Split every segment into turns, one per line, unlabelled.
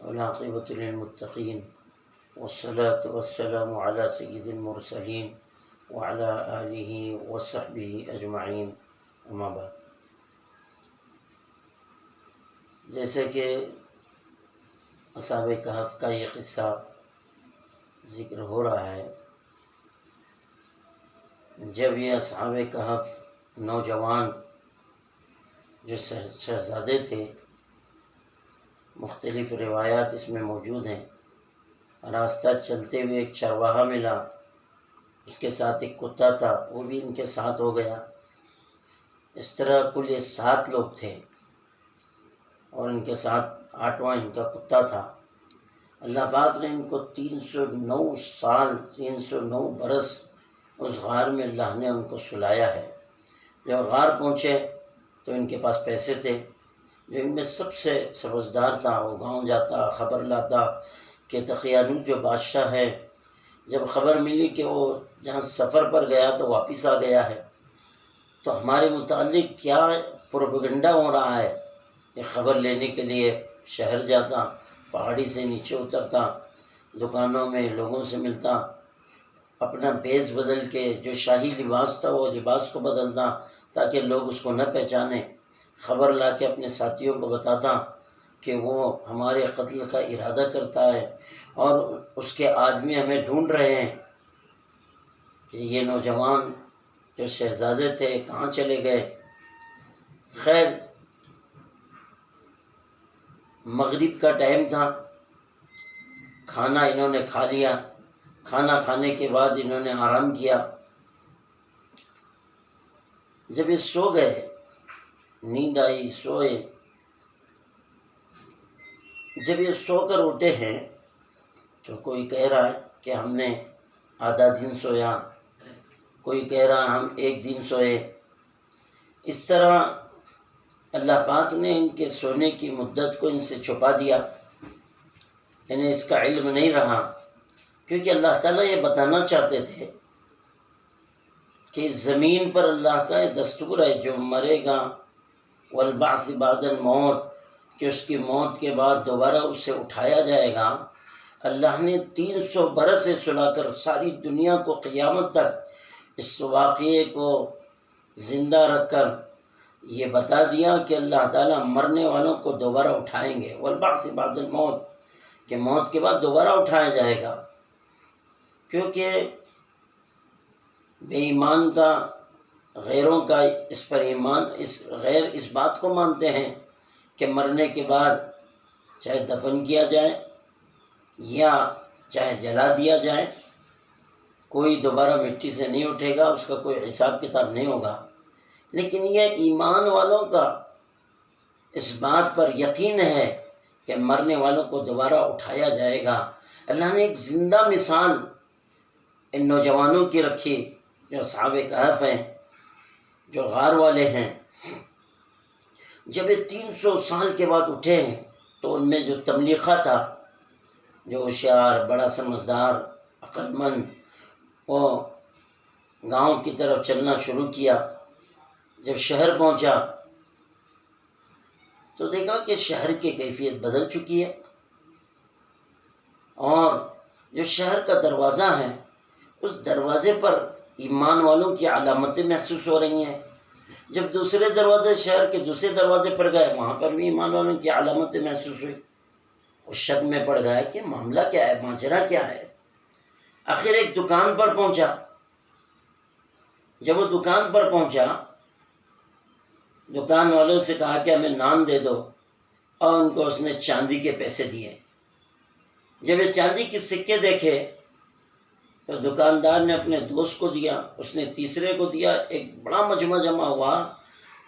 والعاقبۃ للمتقین والصلاة والسلام علی سید المرسلین وعلی آلہ وصحبہ اجمعین، اما بعد۔ جیسے کہ اصحاب کہف کا یہ قصہ ذکر ہو رہا ہے، جب یہ اصحاب کہف نوجوان جو شہزادے تھے، مختلف روایات اس میں موجود ہیں، راستہ چلتے ہوئے ایک چرواہا ملا، اس کے ساتھ ایک کتا تھا، وہ بھی ان کے ساتھ ہو گیا۔ اس طرح کل یہ 7 لوگ تھے اور ان کے ساتھ 8واں ان کا کتا تھا۔ اللہ پاک نے ان کو 309 سال 309 برس اس غار میں اللہ نے ان کو سلایا ہے۔ جب غار پہنچے تو ان کے پاس پیسے تھے۔ جو ان میں سب سے سمجھدار تھا وہ گاؤں جاتا، خبر لاتا کہ دقیانوس جو بادشاہ ہے، جب خبر ملی کہ وہ جہاں سفر پر گیا تو واپس آ گیا ہے، تو ہمارے متعلق کیا پروپیگنڈا ہو رہا ہے، یہ خبر لینے کے لیے شہر جاتا، پہاڑی سے نیچے اترتا، دکانوں میں لوگوں سے ملتا، اپنا بیس بدل کے جو شاہی لباس تھا وہ لباس کو بدلتا تاکہ لوگ اس کو نہ پہچانیں، خبر لا کے اپنے ساتھیوں کو بتاتا کہ وہ ہمارے قتل کا ارادہ کرتا ہے اور اس کے آدمی ہمیں ڈھونڈ رہے ہیں کہ یہ نوجوان جو شہزادے تھے کہاں چلے گئے۔ خیر، مغرب کا ٹائم تھا، کھانا انہوں نے کھا لیا۔ کھانا کھانے کے بعد انہوں نے آرام کیا۔ جب یہ سو گئے، نیند آئی، سوئے۔ جب یہ سو کر اٹھے ہیں تو کوئی کہہ رہا ہے کہ ہم نے آدھا دن سویا، کوئی کہہ رہا ہم 1 دن سوئے۔ اس طرح اللہ پاک نے ان کے سونے کی مدت کو ان سے چھپا دیا، انہیں اس کا علم نہیں رہا، کیونکہ اللہ تعالیٰ یہ بتانا چاہتے تھے کہ اس زمین پر اللہ کا یہ دستور ہے، جو مرے گا والبعث بعد الموت، کہ اس کی موت کے بعد دوبارہ اسے اٹھایا جائے گا۔ اللہ نے 300 برس سے سلا کر ساری دنیا کو قیامت تک اس واقعے کو زندہ رکھ کر یہ بتا دیا کہ اللہ تعالیٰ مرنے والوں کو دوبارہ اٹھائیں گے، والبعث بعد الموت، کہ موت کے بعد دوبارہ اٹھایا جائے گا۔ کیونکہ بے ایمان کا، غیروں کا اس پر ایمان، غیر اس بات کو مانتے ہیں کہ مرنے کے بعد چاہے دفن کیا جائے یا چاہے جلا دیا جائے، کوئی دوبارہ مٹی سے نہیں اٹھے گا، اس کا کوئی حساب کتاب نہیں ہوگا۔ لیکن یہ ایمان والوں کا اس بات پر یقین ہے کہ مرنے والوں کو دوبارہ اٹھایا جائے گا۔ اللہ نے ایک زندہ مثال ان نوجوانوں کی رکھی جو اصحاب کہف ہیں، جو غار والے ہیں۔ جب یہ 300 سال کے بعد اٹھے ہیں تو ان میں جو تملیقہ تھا، جو ہوشیار، بڑا سمجھدار، عقل مند، وہ گاؤں کی طرف چلنا شروع کیا۔ جب شہر پہنچا تو دیکھا کہ شہر کی کیفیت بدل چکی ہے، اور جو شہر کا دروازہ ہے اس دروازے پر ایمان والوں کی علامتیں محسوس ہو رہی ہیں۔ جب دوسرے دروازے، شہر کے دوسرے دروازے پر گئے، وہاں پر بھی ایمان والوں کی علامتیں محسوس ہوئی۔ وہ شک میں پڑ گیا کہ معاملہ کیا ہے، ماجرا کیا ہے۔ آخر ایک دکان پر پہنچا۔ جب وہ دکان پر پہنچا، دکان والوں سے کہا کہ ہمیں نان دے دو، اور ان کو اس نے چاندی کے پیسے دیے۔ جب یہ چاندی کے سکے دیکھے تو دکاندار نے اپنے دوست کو دیا، اس نے تیسرے کو دیا، ایک بڑا مجمع جمع ہوا۔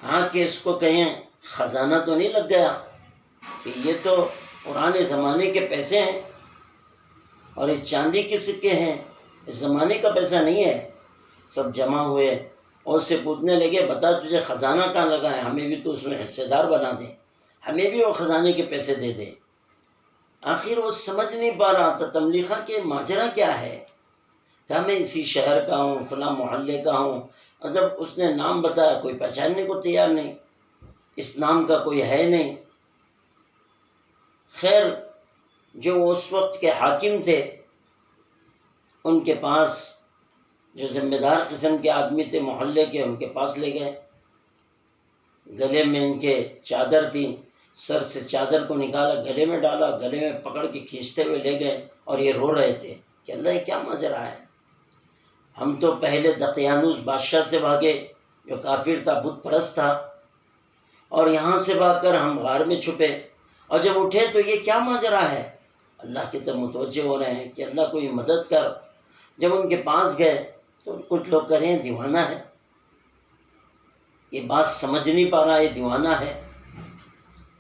ہاں کہ اس کو کہیں خزانہ تو نہیں لگ گیا کہ یہ تو پرانے زمانے کے پیسے ہیں اور اس چاندی کے سکے ہیں، اس زمانے کا پیسہ نہیں ہے۔ سب جمع ہوئے اور اس سے پوچھنے لگے، بتا تجھے خزانہ کہاں لگا ہے، ہمیں بھی تو اس میں حصے دار بنا دے، ہمیں بھی وہ خزانے کے پیسے دے دے۔ آخر وہ سمجھ نہیں پا رہا تھا تملیقہ کہ ماجرا کیا ہے، کہ میں اسی شہر کا ہوں، فلاں محلے کا ہوں، اور جب اس نے نام بتایا کوئی پہچاننے کو تیار نہیں، اس نام کا کوئی ہے نہیں۔ خیر، جو اس وقت کے حاکم تھے ان کے پاس، جو ذمہ دار قسم کے آدمی تھے محلے کے، ان کے پاس لے گئے۔ گلے میں ان کے چادر تھی، سر سے چادر کو نکالا، گلے میں ڈالا، گلے میں پکڑ کے کھینچتے ہوئے لے گئے، اور یہ رو رہے تھے کہ اللہ یہ کیا ماجرا ہے، ہم تو پہلے دقیانوس بادشاہ سے بھاگے جو کافر تھا، بت پرست تھا، اور یہاں سے بھاگ کر ہم غار میں چھپے، اور جب اٹھے تو یہ کیا ماجرا ہے۔ اللہ کی طرف متوجہ ہو رہے ہیں کہ اللہ کوئی مدد کر۔ جب ان کے پاس گئے تو کچھ لوگ کہہ رہے ہیں دیوانہ ہے، یہ بات سمجھ نہیں پا رہا، یہ دیوانہ ہے۔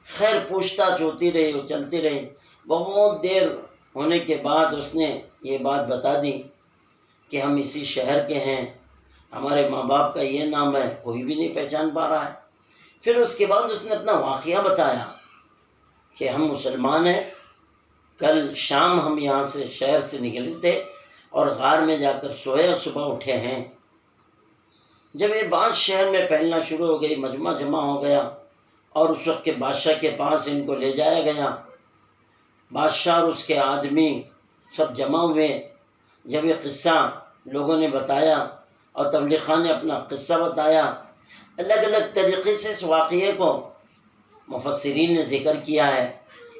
خیر پوچھ تاچھ ہوتی رہی، وہ چلتی رہی، بہت دیر ہونے کے بعد اس نے یہ بات بتا دی کہ ہم اسی شہر کے ہیں، ہمارے ماں باپ کا یہ نام ہے، کوئی بھی نہیں پہچان پا رہا ہے۔ پھر اس کے بعد اس نے اپنا واقعہ بتایا کہ ہم مسلمان ہیں، کل شام ہم یہاں سے شہر سے نکلے تھے اور غار میں جا کر سوئے اور صبح اٹھے ہیں۔ جب یہ بات شہر میں پھیلنا شروع ہو گئی، مجمع جمع ہو گیا، اور اس وقت کے بادشاہ کے پاس ان کو لے جایا گیا۔ بادشاہ اور اس کے آدمی سب جمع ہوئے۔ جب یہ قصہ لوگوں نے بتایا اور تبلیغ خان نے اپنا قصہ بتایا، الگ الگ طریقے سے اس واقعے کو مفسرین نے ذکر کیا ہے،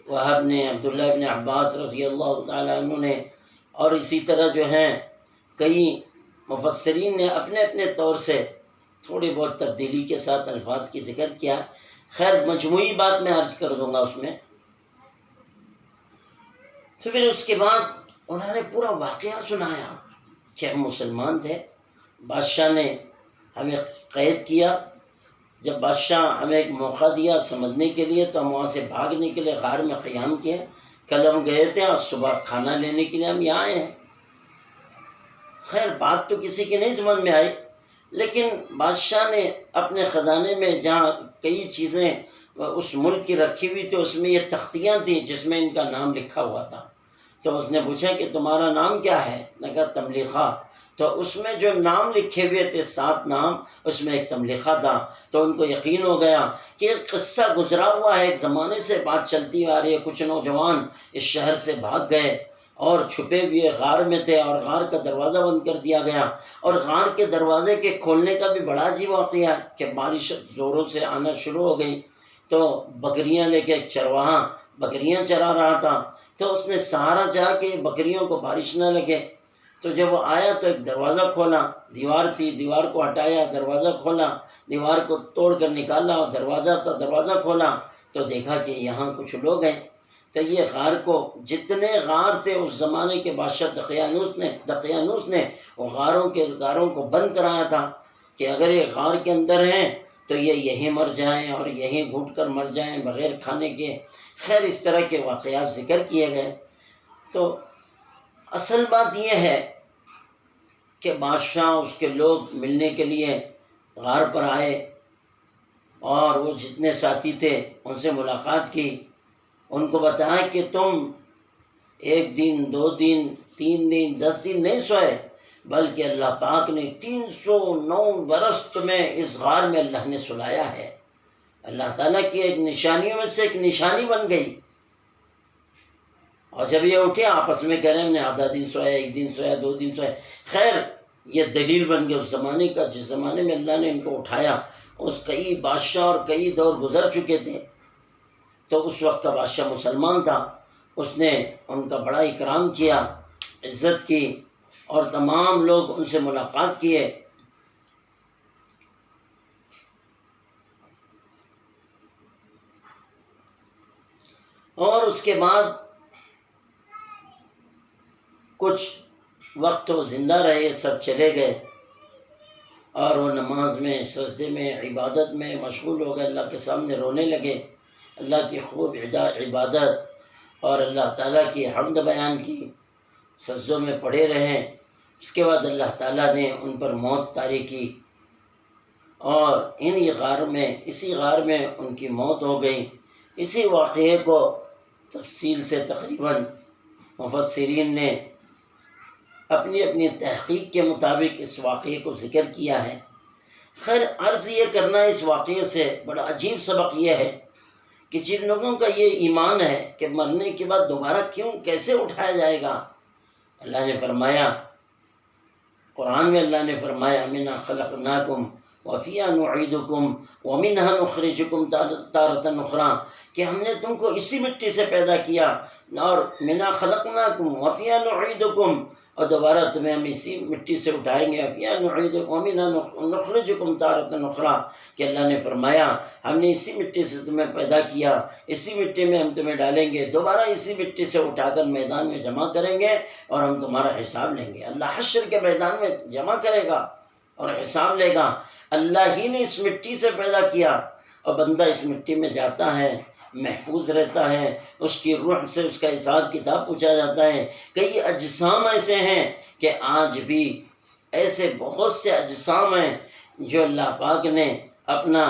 وہب نے، عبداللہ ابن عباس رضی اللہ تعالیٰ عنہ نے، اور اسی طرح جو ہیں کئی مفسرین نے اپنے اپنے طور سے تھوڑی بہت تبدیلی کے ساتھ الفاظ کی ذکر کیا۔ خیر مجموعی بات میں عرض کر دوں گا اس میں۔ تو پھر اس کے بعد انہوں نے پورا واقعہ سنایا کہ ہم مسلمان تھے، بادشاہ نے ہمیں قید کیا، جب بادشاہ ہمیں ایک موقع دیا سمجھنے کے لیے تو ہم وہاں سے بھاگنے کے لیے غار میں قیام کیے، کل ہم گئے تھے اور صبح کھانا لینے کے لیے ہم یہاں آئے ہیں۔ خیر بات تو کسی کی نہیں سمجھ میں آئی، لیکن بادشاہ نے اپنے خزانے میں جہاں کئی چیزیں اس ملک کی رکھی ہوئی تھی، اس میں یہ تختیاں تھیں جس میں ان کا نام لکھا ہوا تھا۔ تو اس نے پوچھا کہ تمہارا نام کیا ہے؟ نے کہا تملیخہ۔ تو اس میں جو نام لکھے ہوئے تھے 7 نام، اس میں ایک تملیخہ تھا۔ تو ان کو یقین ہو گیا کہ ایک قصہ گزرا ہوا ہے، ایک زمانے سے بات چلتی آ رہی ہے، کچھ نوجوان اس شہر سے بھاگ گئے اور چھپے ہوئے غار میں تھے، اور غار کا دروازہ بند کر دیا گیا، اور غار کے دروازے کے کھولنے کا بھی بڑا عجیب واقعہ ہے کہ بارش زوروں سے آنا شروع ہو گئی، تو بکریاں لے کے ایک چرواہا بکریاں چرا رہا تھا، تو اس نے سہارا چاہا کہ بکریوں کو بارش نہ لگے، تو جب وہ آیا تو ایک دروازہ کھولا، دیوار تھی، دیوار کو ہٹایا، دروازہ کھولا، دیوار کو توڑ کر نکالا، اور دروازہ کھولا تو دیکھا کہ یہاں کچھ لوگ ہیں۔ تو یہ غار کو، جتنے غار تھے اس زمانے کے بادشاہ دقیانوس نے وہ غاروں کو بند کرایا تھا کہ اگر یہ غار کے اندر ہیں تو یہ یہیں مر جائیں اور یہیں گھٹ کر مر جائیں بغیر کھانے کے۔ خیر اس طرح کے واقعات ذکر کیے گئے۔ تو اصل بات یہ ہے کہ بادشاہ اس کے لوگ ملنے کے لیے غار پر آئے، اور وہ جتنے ساتھی تھے ان سے ملاقات کی، ان کو بتایا کہ تم 1 دن 2 دن 3 دن 10 دن نہیں سوئے، بلکہ اللہ پاک نے 309 برس تمہیں اس غار میں اللہ نے سلایا ہے۔ اللہ تعالیٰ کی ایک نشانیوں میں سے ایک نشانی بن گئی۔ اور جب یہ اٹھے آپس میں کہہ رہے ہیں ہم نے آدھا دن سویا، 1 دن سویا، 2 دن سویا۔ خیر یہ دلیل بن گئی اس زمانے کا، جس زمانے میں اللہ نے ان کو اٹھایا، اس کئی بادشاہ اور کئی دور گزر چکے تھے۔ تو اس وقت کا بادشاہ مسلمان تھا، اس نے ان کا بڑا اکرام کیا، عزت کی، اور تمام لوگ ان سے ملاقات کیے۔ اور اس کے بعد کچھ وقت وہ زندہ رہے، سب چلے گئے، اور وہ نماز میں، سجدے میں، عبادت میں مشغول ہو گئے، اللہ کے سامنے رونے لگے، اللہ کی خوب عبادت اور اللہ تعالیٰ کی حمد بیان کی، سجدوں میں پڑے رہے۔ اس کے بعد اللہ تعالیٰ نے ان پر موت طاری کی، اور اسی غار میں ان کی موت ہو گئی۔ اسی واقعے کو تفصیل سے تقریباً مفسرین نے اپنی اپنی تحقیق کے مطابق اس واقعے کو ذکر کیا ہے۔ خیر عرض یہ کرنا اس واقعے سے بڑا عجیب سبق یہ ہے کہ جن لوگوں کا یہ ایمان ہے کہ مرنے کے بعد دوبارہ کیسے اٹھایا جائے گا، اللہ نے فرمایا، قرآن میں اللہ نے فرمایا مِنْهَا خَلَقْنَاكُمْ وَفِيهَا نُعِيدُكُمْ وَمِنْهَا نُخْرِجُكُمْ تَارَةً أُخْرَىٰ، کہ ہم نے تم کو اسی مٹی سے پیدا کیا، اور مِنْهَا خَلَقْنَاكُمْ وَفِيهَا نُعِيدُكُمْ، اور دوبارہ تمہیں ہم اسی مٹی سے اٹھائیں گے، فِيهَا نُعِيدُكُمْ وَمِنْهَا نُخْرِجُكُمْ تَارَةً أُخْرَىٰ، کہ اللہ نے فرمایا ہم نے اسی مٹی سے تمہیں پیدا کیا، اسی مٹی میں ہم تمہیں ڈالیں گے، دوبارہ اسی مٹی سے اٹھا کر میدان میں جمع کریں گے اور ہم تمہارا حساب لیں گے۔ اللہ حشر کے میدان میں جمع کرے گا اور حساب لے گا۔ اللہ ہی نے اس مٹی سے پیدا کیا، اور بندہ اس مٹی میں جاتا ہے، محفوظ رہتا ہے، اس کی روح سے اس کا حساب کتاب پوچھا جاتا ہے۔ کئی اجسام ایسے ہیں کہ آج بھی ایسے بہت سے اجسام ہیں جو اللہ پاک نے اپنا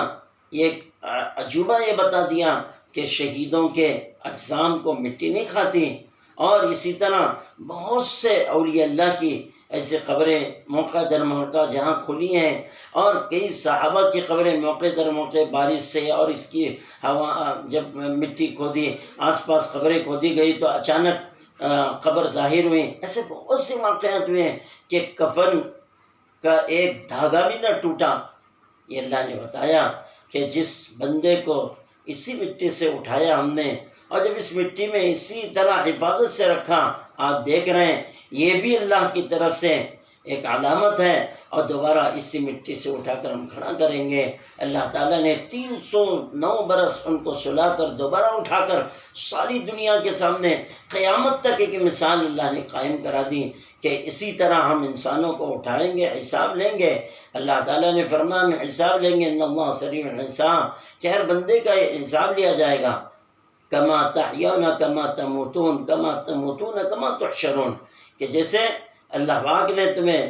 ایک عجوبہ یہ بتا دیا کہ شہیدوں کے اجسام کو مٹی نہیں کھاتی، اور اسی طرح بہت سے اولیاء اللہ کی ایسے قبریں موقع در موقع جہاں کھلی ہیں، اور کئی صحابہ کی قبریں موقع در موقع بارش سے اور اس کی ہوا، جب مٹی کھودی، آس پاس قبریں کھودی گئی تو اچانک قبر ظاہر ہوئی۔ ایسے بہت سے واقعات ہوئے ہیں کہ کفن کا ایک دھاگا بھی نہ ٹوٹا۔ یہ اللہ نے بتایا کہ جس بندے کو اسی مٹی سے اٹھایا ہم نے، اور جب اس مٹی میں اسی طرح حفاظت سے رکھا، آپ دیکھ رہے ہیں یہ بھی اللہ کی طرف سے ایک علامت ہے، اور دوبارہ اسی مٹی سے اٹھا کر ہم کھڑا کریں گے۔ اللہ تعالیٰ نے 309 برس ان کو سلا کر دوبارہ اٹھا کر ساری دنیا کے سامنے قیامت تک ایک مثال اللہ نے قائم کرا دی کہ اسی طرح ہم انسانوں کو اٹھائیں گے، حساب لیں گے۔ اللہ تعالیٰ نے فرمایا ہم حساب لیں گے، ان اللہ سریع الحساب، کہ ہر بندے کا حساب لیا جائے گا۔ کما تحیون کما تموتون کما تموتون کما تحشرون، کہ جیسے اللہ پاک نے تمہیں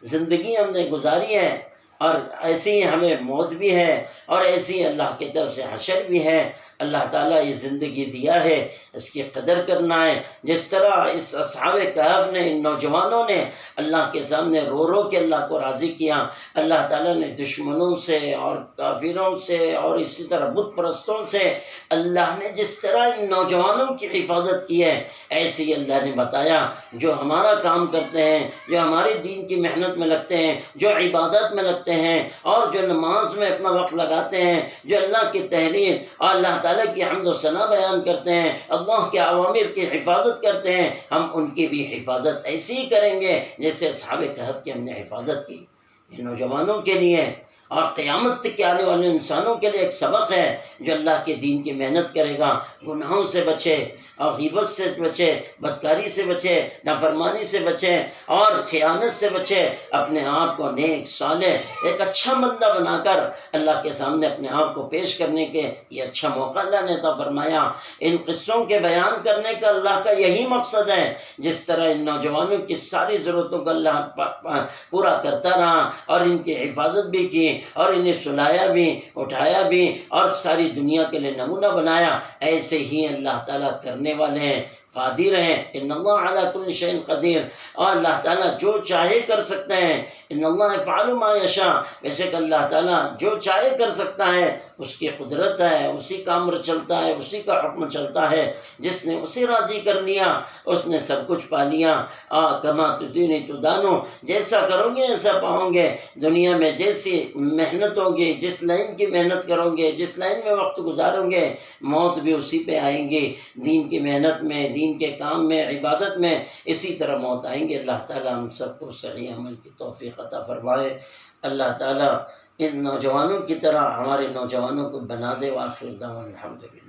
زندگی ہم نے گزاری ہے، اور ایسی ہی ہمیں موت بھی ہے، اور ایسی ہی اللہ کی طرف سے حشر بھی ہے۔ اللہ تعالیٰ یہ زندگی دیا ہے، اس کی قدر کرنا ہے۔ جس طرح اس اصحاب کہف نے، ان نوجوانوں نے اللہ کے سامنے رو رو کے اللہ کو راضی کیا، اللہ تعالیٰ نے دشمنوں سے اور کافروں سے اور اسی طرح بت پرستوں سے اللہ نے جس طرح ان نوجوانوں کی حفاظت کی ہے، ایسے ہی اللہ نے بتایا جو ہمارا کام کرتے ہیں، جو ہمارے دین کی محنت میں لگتے ہیں، جو عبادت میں لگتے ہیں، اور جو نماز میں اپنا وقت لگاتے ہیں، جو اللہ کی تحریر اور اللہ تعالیٰ کی حمد و ثنا بیان کرتے ہیں، اللہ کے اوامر کی حفاظت کرتے ہیں، ہم ان کی بھی حفاظت ایسی ہی کریں گے جیسے اصحاب کہف کی ہم نے حفاظت کی۔ یہ نوجوانوں کے لیے اور قیامت تک کے آنے والے انسانوں کے لیے ایک سبق ہے۔ جو اللہ کے دین کی محنت کرے گا، گناہوں سے بچے اور غیبت سے بچے، بدکاری سے بچے، نافرمانی سے بچے اور خیانت سے بچے، اپنے آپ کو نیک صالح ایک اچھا بندہ بنا کر اللہ کے سامنے اپنے آپ کو پیش کرنے کے یہ اچھا موقع اللہ نے عطا فرمایا۔ ان قصوں کے بیان کرنے کا اللہ کا یہی مقصد ہے۔ جس طرح ان نوجوانوں کی ساری ضرورتوں کو اللہ پورا کرتا رہا اور ان کی حفاظت بھی کی اور انہیں سلایا بھی، اٹھایا بھی اور ساری دنیا کے لیے نمونہ بنایا، ایسے ہی اللہ تعالیٰ کرنے والے ہیں، قادر ہیں۔ ان اللہ علی کل شیء قدیر، اور اللہ تعالیٰ جو چاہے کر سکتے ہیں۔ ان اللہ یفعل ما یشاء، بے شک اللہ تعالیٰ جو چاہے کر سکتا ہے، اس کی قدرت ہے، اسی کا امر چلتا ہے، اسی کا حکم چلتا ہے۔ جس نے اسے راضی کر لیا اس نے سب کچھ پا لیا۔ کما تدین تدانو، جیسا کرو گے ایسا پاؤ گے۔ دنیا میں جیسی محنت ہوگی، جس لائن کی محنت کرو گے، جس لائن میں وقت گزارو گے، موت بھی اسی پہ آئیں گی۔ دین کی محنت میں، دین کے کام میں، عبادت میں اسی طرح موت آئیں گے۔ اللہ تعالیٰ ہم سب کو صحیح عمل کی توفیق عطا فرمائے۔ اللہ تعالیٰ ان نوجوانوں کی طرح ہمارے نوجوانوں کو بنا دے۔ وآخر دعوانا الحمدللہ۔